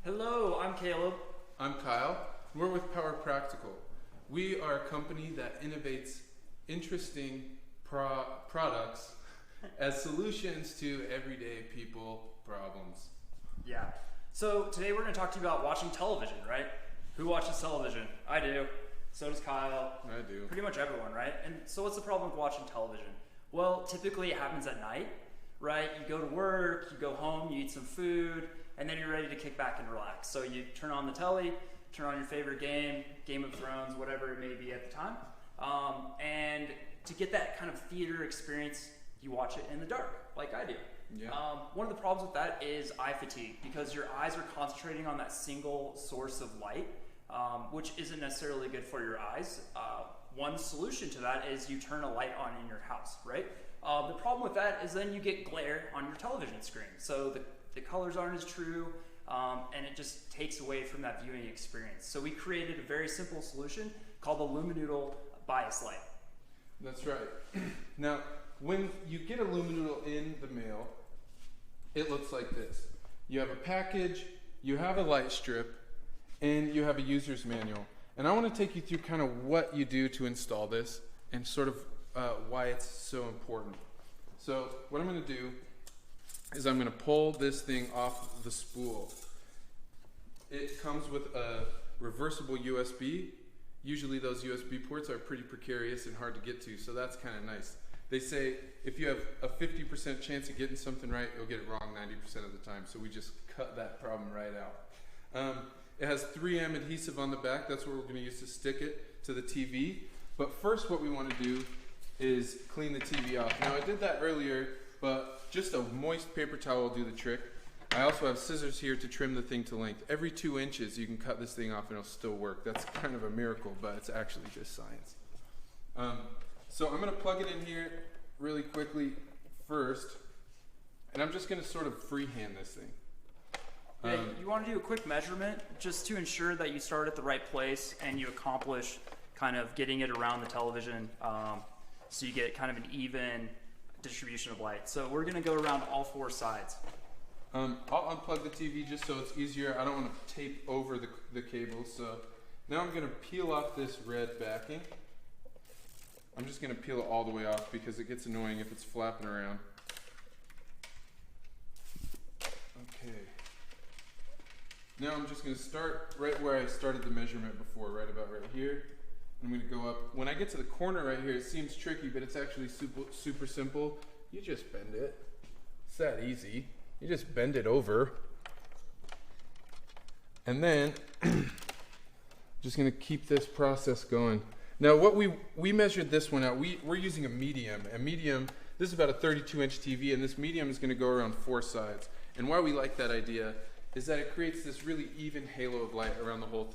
Hello, I'm Caleb. I'm Kyle. We're with Power Practical. We are a company that innovates interesting products as solutions to everyday people problems. Yeah. So today we're going to talk to you about watching television, right? Who watches television? I do. So does Kyle. I do. Pretty much everyone, right? And so what's the problem with watching television? Well, typically it happens at night, right? You go to work, you go home, you eat some food, and then you're ready to kick back and relax. So you turn on the telly, turn on your favorite game, Game of Thrones, whatever it may be at the time. And to get that kind of theater experience, you watch it in the dark, like I do. Yeah. One of the problems with that is eye fatigue, because your eyes are concentrating on that single source of light, which isn't necessarily good for your eyes. One solution to that is you turn a light on in your house, right? The problem with that is then you get glare on your television screen. So the colors aren't as true, and it just takes away from that viewing experience. So we created a very simple solution called the Luminoodle bias light. That's right. Now, when you get a Luminoodle in the mail, it looks like this. You have a package, you have a light strip, and you have a user's manual. And I want to take you through kind of what you do to install this and sort of why it's so important. So what I'm going to do is I'm going to pull this thing off the spool. It comes with a reversible USB. Usually those USB ports are pretty precarious and hard to get to, so that's kind of nice. They say if you have a 50% chance of getting something right, you'll get it wrong 90% of the time, so we just cut that problem right out. It has 3M adhesive on the back. That's what we're going to use to stick it to the TV. But first what we want to do is clean the TV off. Now I did that earlier, but just a moist paper towel will do the trick. I also have scissors here to trim the thing to length. Every 2 inches you can cut this thing off and it'll still work. That's kind of a miracle, but it's actually just science. So I'm going to plug it in here really quickly first, and I'm just going to sort of freehand this thing. Yeah, you want to do a quick measurement just to ensure that you start at the right place and you accomplish kind of getting it around the television, so you get kind of an even distribution of light. So we're going to go around all 4 sides. I'll unplug the TV just so it's easier. I don't want to tape over the cable. So now I'm going to peel off this red backing. I'm just going to peel it all the way off because it gets annoying if it's flapping around. Okay. Now I'm just going to start right where I started the measurement before, right about right here. I'm going to go up. When I get to the corner right here, it seems tricky, but it's actually super simple. You just bend it. It's that easy. You just bend it over. And then, just going to keep this process going. Now what we measured this one out. We're using a medium. A medium, this is about a 32-inch TV, and this medium is going to go around 4 sides. And why we like that idea is that it creates this really even halo of light around the whole thing.